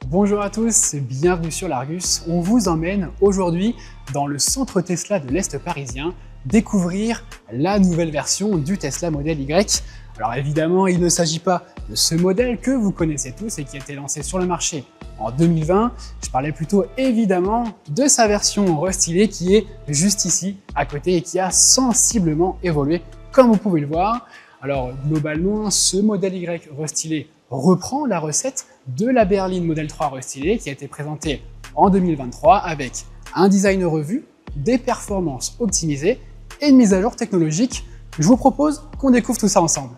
Bonjour à tous, bienvenue sur l'Argus. On vous emmène aujourd'hui dans le centre Tesla de l'Est parisien découvrir la nouvelle version du Tesla Model Y. Alors évidemment, il ne s'agit pas de ce modèle que vous connaissez tous et qui a été lancé sur le marché en 2020. Je parlais plutôt évidemment de sa version restylée qui est juste ici à côté et qui a sensiblement évolué comme vous pouvez le voir. Alors globalement, ce modèle Y restylé reprend la recette de la berline Model 3 restylée qui a été présentée en 2023 avec un design revu, des performances optimisées et une mise à jour technologique. Je vous propose qu'on découvre tout ça ensemble.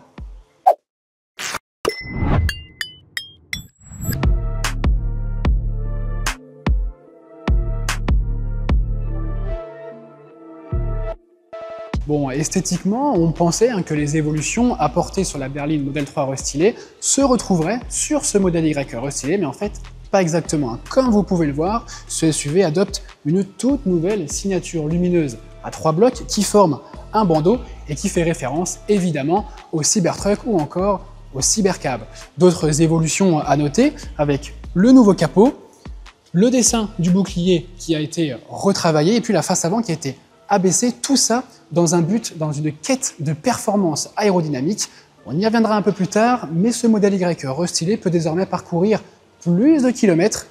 Bon, esthétiquement, on pensait que les évolutions apportées sur la berline Model 3 restylée se retrouveraient sur ce modèle Y restylé, mais en fait, pas exactement. Comme vous pouvez le voir, ce SUV adopte une toute nouvelle signature lumineuse à 3 blocs qui forment un bandeau et qui fait référence évidemment au Cybertruck ou encore au Cybercab. D'autres évolutions à noter avec le nouveau capot, le dessin du bouclier qui a été retravaillé et puis la face avant qui a été abaissée, tout ça dans une quête de performance aérodynamique. On y reviendra un peu plus tard, mais ce modèle Y restylé peut désormais parcourir plus de kilomètres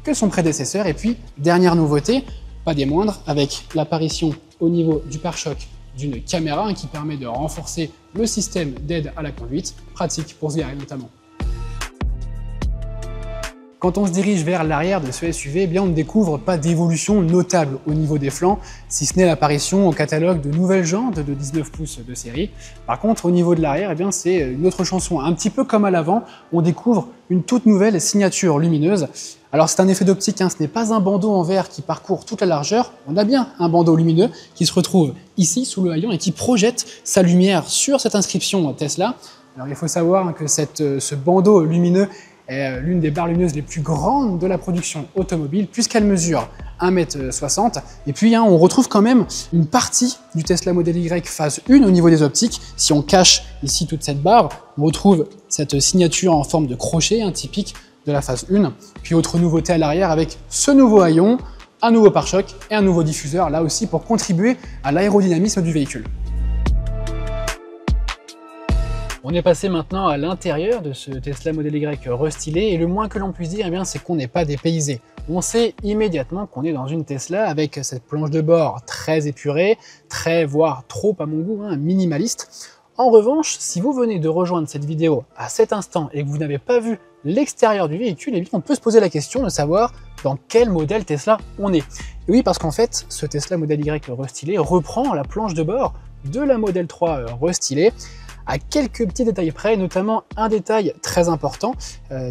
que son prédécesseur. Et puis, dernière nouveauté, pas des moindres, avec l'apparition au niveau du pare-choc d'une caméra qui permet de renforcer le système d'aide à la conduite, pratique pour se garer notamment. Quand on se dirige vers l'arrière de ce SUV, eh bien on ne découvre pas d'évolution notable au niveau des flancs, si ce n'est l'apparition au catalogue de nouvelles jantes de 19 pouces de série. Par contre, au niveau de l'arrière, eh bien c'est une autre chanson. Un petit peu comme à l'avant, on découvre une toute nouvelle signature lumineuse. Alors c'est un effet d'optique, ce n'est pas un bandeau en verre qui parcourt toute la largeur. On a bien un bandeau lumineux qui se retrouve ici sous le haillon et qui projette sa lumière sur cette inscription Tesla. Alors il faut savoir que ce bandeau lumineux est l'une des barres lumineuses les plus grandes de la production automobile puisqu'elle mesure 1,60 m. Et puis on retrouve quand même une partie du Tesla Model Y phase 1 au niveau des optiques. Si on cache ici toute cette barre, on retrouve cette signature en forme de crochet typique de la phase 1. Puis autre nouveauté à l'arrière avec ce nouveau haillon, un nouveau pare-choc et un nouveau diffuseur, là aussi pour contribuer à l'aérodynamisme du véhicule. On est passé maintenant à l'intérieur de ce Tesla Model Y restylé et le moins que l'on puisse dire, c'est qu'on n'est pas dépaysé. On sait immédiatement qu'on est dans une Tesla avec cette planche de bord très épurée, voire trop à mon goût, minimaliste. En revanche, si vous venez de rejoindre cette vidéo à cet instant et que vous n'avez pas vu l'extérieur du véhicule, on peut se poser la question de savoir dans quel modèle Tesla on est. Et oui, parce qu'en fait, ce Tesla Model Y restylé reprend la planche de bord de la Model 3 restylée, à quelques petits détails près, notamment un détail très important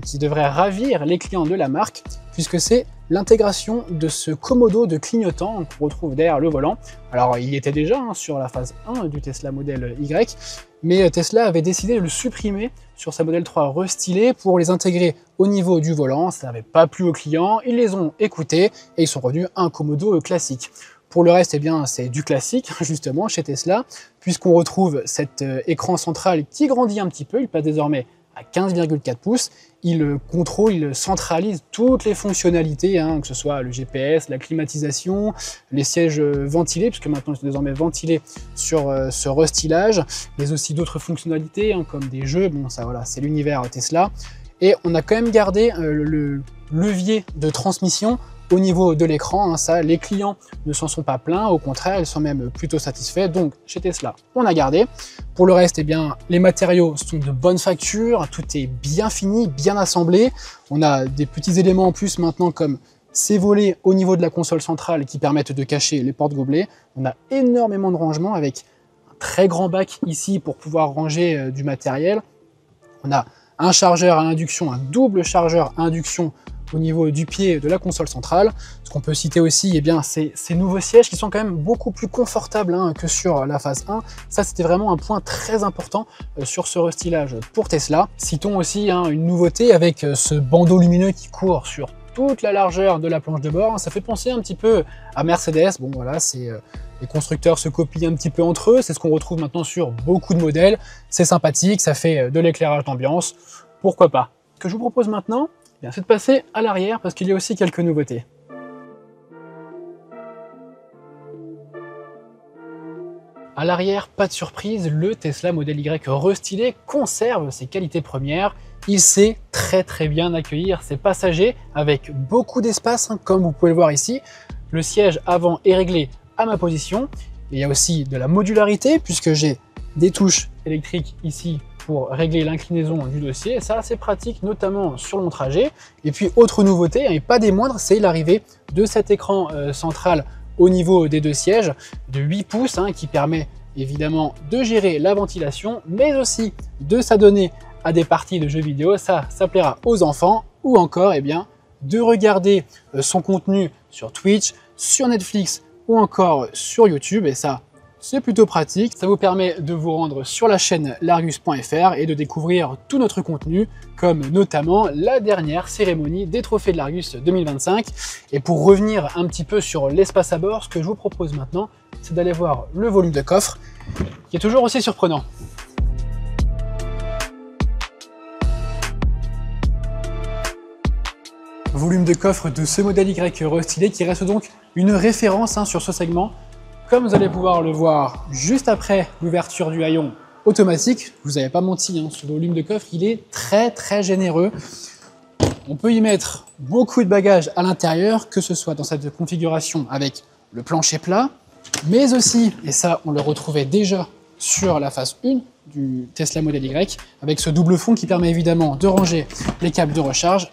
qui devrait ravir les clients de la marque, puisque c'est l'intégration de ce commodo de clignotant qu'on retrouve derrière le volant. Alors il y était déjà sur la phase 1 du Tesla Model Y, mais Tesla avait décidé de le supprimer sur sa Model 3 restylée pour les intégrer au niveau du volant. Ça n'avait pas plu aux clients, ils les ont écoutés et ils sont revenus à un commodo classique. Pour le reste, c'est du classique, justement, chez Tesla, puisqu'on retrouve cet écran central qui grandit un petit peu, il passe désormais à 15,4 pouces. Il contrôle, il centralise toutes les fonctionnalités, que ce soit le GPS, la climatisation, les sièges ventilés, puisque maintenant ils sont désormais ventilés sur ce restylage, mais aussi d'autres fonctionnalités, comme des jeux. Bon, ça voilà, c'est l'univers Tesla. Et on a quand même gardé le levier de transmission au niveau de l'écran. Les clients ne s'en sont pas plaints, au contraire, ils sont même plutôt satisfaits. Donc chez Tesla, on a gardé. Pour le reste, les matériaux sont de bonne facture, tout est bien fini, bien assemblé. On a des petits éléments en plus maintenant comme ces volets au niveau de la console centrale qui permettent de cacher les porte-gobelets. On a énormément de rangement avec un très grand bac ici pour pouvoir ranger du matériel. On a un chargeur à induction, un double chargeur à induction au niveau du pied de la console centrale. Ce qu'on peut citer aussi, c'est ces nouveaux sièges qui sont quand même beaucoup plus confortables que sur la phase 1. Ça, c'était vraiment un point très important sur ce restylage pour Tesla. Citons aussi une nouveauté avec ce bandeau lumineux qui court sur toute la largeur de la planche de bord. Ça fait penser un petit peu à Mercedes. Bon voilà, les constructeurs se copient un petit peu entre eux. C'est ce qu'on retrouve maintenant sur beaucoup de modèles. C'est sympathique, ça fait de l'éclairage d'ambiance. Pourquoi pas? Ce que je vous propose maintenant, Bien, c'est de passer à l'arrière parce qu'il y a aussi quelques nouveautés. À l'arrière, pas de surprise, le Tesla Model Y restylé conserve ses qualités premières. Il sait très bien accueillir ses passagers avec beaucoup d'espace, comme vous pouvez le voir ici. Le siège avant est réglé à ma position. Il y a aussi de la modularité puisque j'ai des touches électriques ici pour régler l'inclinaison du dossier. Et ça, c'est pratique, notamment sur mon trajet. Et puis, autre nouveauté, et pas des moindres, c'est l'arrivée de cet écran central au niveau des deux sièges de 8 pouces qui permet évidemment de gérer la ventilation, mais aussi de s'adonner à des parties de jeux vidéo. Ça plaira aux enfants, ou encore de regarder son contenu sur Twitch, sur Netflix ou encore sur YouTube. Et ça, c'est plutôt pratique. Ça vous permet de vous rendre sur la chaîne largus.fr et de découvrir tout notre contenu, comme notamment la dernière cérémonie des trophées de l'Argus 2025. Et pour revenir un petit peu sur l'espace à bord, ce que je vous propose maintenant, c'est d'aller voir le volume de coffre, qui est toujours aussi surprenant. Volume de coffre de ce Model Y restylé qui reste donc une référence sur ce segment. Comme vous allez pouvoir le voir juste après l'ouverture du haillon automatique, je vous avais pas menti, ce volume de coffre il est très généreux. On peut y mettre beaucoup de bagages à l'intérieur, que ce soit dans cette configuration avec le plancher plat, mais aussi, et ça on le retrouvait déjà sur la phase 1 du Tesla Model Y, avec ce double fond qui permet évidemment de ranger les câbles de recharge.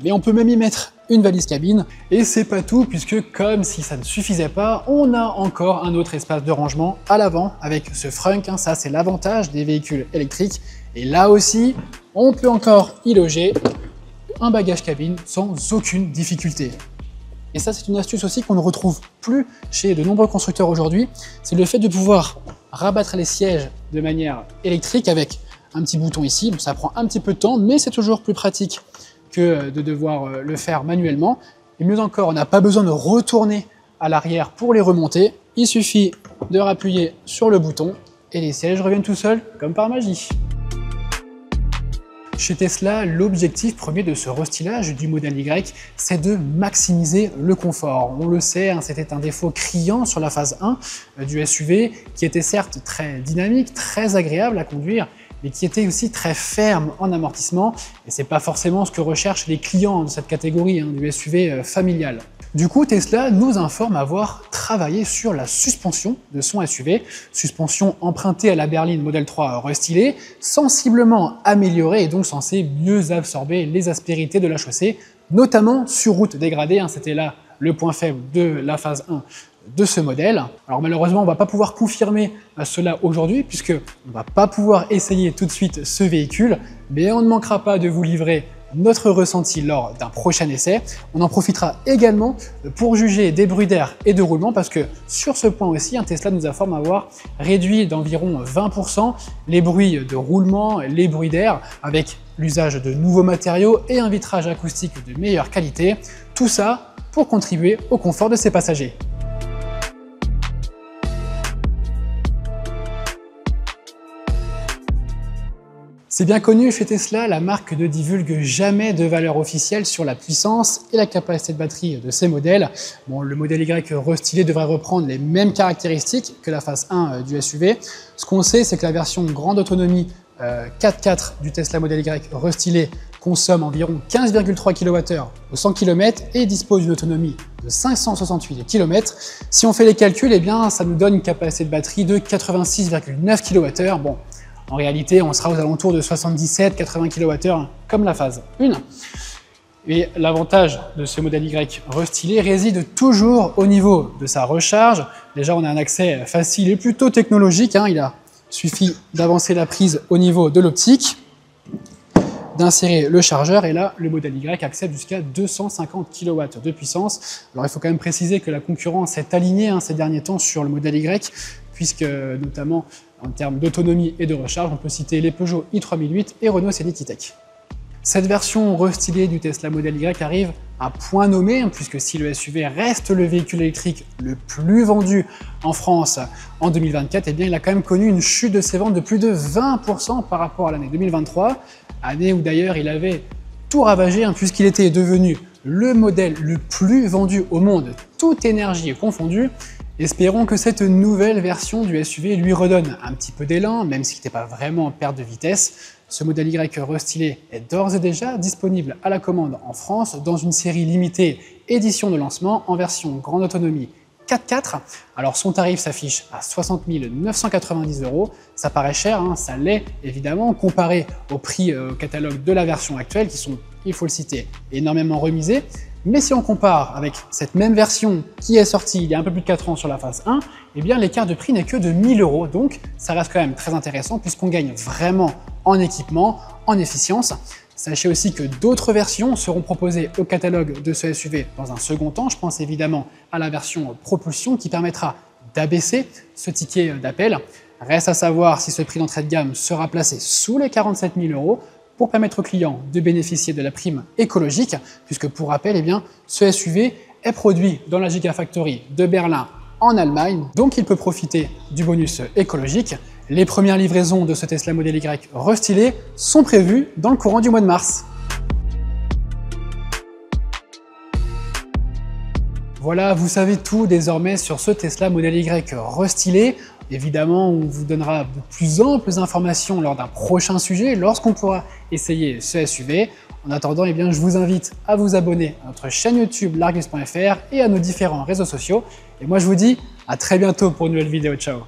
Mais on peut même y mettre une valise cabine. Et c'est pas tout, puisque comme si ça ne suffisait pas, on a encore un autre espace de rangement à l'avant avec ce frunk. Ça, c'est l'avantage des véhicules électriques. Et là aussi, on peut encore y loger un bagage cabine sans aucune difficulté. Et ça, c'est une astuce aussi qu'on ne retrouve plus chez de nombreux constructeurs aujourd'hui. C'est le fait de pouvoir rabattre les sièges de manière électrique avec un petit bouton ici. Donc ça prend un petit peu de temps, mais c'est toujours plus pratique que de devoir le faire manuellement. Et mieux encore, on n'a pas besoin de retourner à l'arrière pour les remonter. Il suffit de rappuyer sur le bouton et les sièges reviennent tout seuls, comme par magie. Chez Tesla, l'objectif premier de ce restylage du Model Y, c'est de maximiser le confort. On le sait, c'était un défaut criant sur la phase 1 du SUV, qui était certes très dynamique, très agréable à conduire, mais qui était aussi très ferme en amortissement, et c'est pas forcément ce que recherchent les clients de cette catégorie du SUV familial. Du coup, Tesla nous informe avoir travaillé sur la suspension de son SUV, suspension empruntée à la berline Model 3 restylée, sensiblement améliorée et donc censée mieux absorber les aspérités de la chaussée, notamment sur route dégradée. C'était là le point faible de la phase 1 de ce modèle. Alors malheureusement, on ne va pas pouvoir confirmer cela aujourd'hui, puisque on ne va pas pouvoir essayer tout de suite ce véhicule, mais on ne manquera pas de vous livrer notre ressenti lors d'un prochain essai. On en profitera également pour juger des bruits d'air et de roulement, parce que sur ce point aussi, Tesla nous informe avoir réduit d'environ 20% les bruits de roulement, les bruits d'air, avec l'usage de nouveaux matériaux et un vitrage acoustique de meilleure qualité. Tout ça pour contribuer au confort de ses passagers. C'est bien connu chez Tesla, la marque ne divulgue jamais de valeur officielle sur la puissance et la capacité de batterie de ses modèles. Bon, le Model Y restylé devrait reprendre les mêmes caractéristiques que la phase 1 du SUV. Ce qu'on sait, c'est que la version grande autonomie 4x4 du Tesla Model Y restylé consomme environ 15,3 kWh au 100 km et dispose d'une autonomie de 568 km. Si on fait les calculs, ça nous donne une capacité de batterie de 86,9 kWh. Bon, en réalité, on sera aux alentours de 77-80 kWh comme la phase 1. Et l'avantage de ce Model Y restylé réside toujours au niveau de sa recharge. Déjà, on a un accès facile et plutôt technologique. Il suffit d'avancer la prise au niveau de l'optique, d'insérer le chargeur, et là, le Model Y accède jusqu'à 250 kW de puissance. Alors, il faut quand même préciser que la concurrence est alignée ces derniers temps sur le Model Y, puisque notamment en termes d'autonomie et de recharge, on peut citer les Peugeot i3008 et Renault Scénic E-Tech. Cette version restylée du Tesla Model Y arrive à point nommé, puisque si le SUV reste le véhicule électrique le plus vendu en France en 2024, il a quand même connu une chute de ses ventes de plus de 20% par rapport à l'année 2023, année où d'ailleurs il avait tout ravagé hein, puisqu'il était devenu le modèle le plus vendu au monde, toute énergie confondue. Espérons que cette nouvelle version du SUV lui redonne un petit peu d'élan, même s'il n'était pas vraiment en perte de vitesse. Ce modèle Y restylé est d'ores et déjà disponible à la commande en France dans une série limitée édition de lancement en version grande autonomie 4x4. Alors son tarif s'affiche à 60 990 €. Ça paraît cher, hein, ça l'est évidemment, comparé au prix catalogue de la version actuelle qui sont, il faut le citer, énormément remisés. Mais si on compare avec cette même version qui est sortie il y a un peu plus de 4 ans sur la phase 1, eh bien l'écart de prix n'est que de 1000 €. Donc ça reste quand même très intéressant puisqu'on gagne vraiment en équipement, en efficience. Sachez aussi que d'autres versions seront proposées au catalogue de ce SUV dans un second temps. Je pense évidemment à la version propulsion qui permettra d'abaisser ce ticket d'appel. Reste à savoir si ce prix d'entrée de gamme sera placé sous les 47 000 € pour permettre aux clients de bénéficier de la prime écologique, puisque pour rappel, eh bien, ce SUV est produit dans la Gigafactory de Berlin en Allemagne, donc il peut profiter du bonus écologique. Les premières livraisons de ce Tesla Model Y restylé sont prévues dans le courant du mois de mars. Voilà, vous savez tout désormais sur ce Tesla Model Y restylé. Évidemment, on vous donnera de plus amples informations lors d'un prochain sujet, lorsqu'on pourra essayer ce SUV. En attendant, eh bien, je vous invite à vous abonner à notre chaîne YouTube Largus.fr et à nos différents réseaux sociaux. Et moi, je vous dis à très bientôt pour une nouvelle vidéo. Ciao!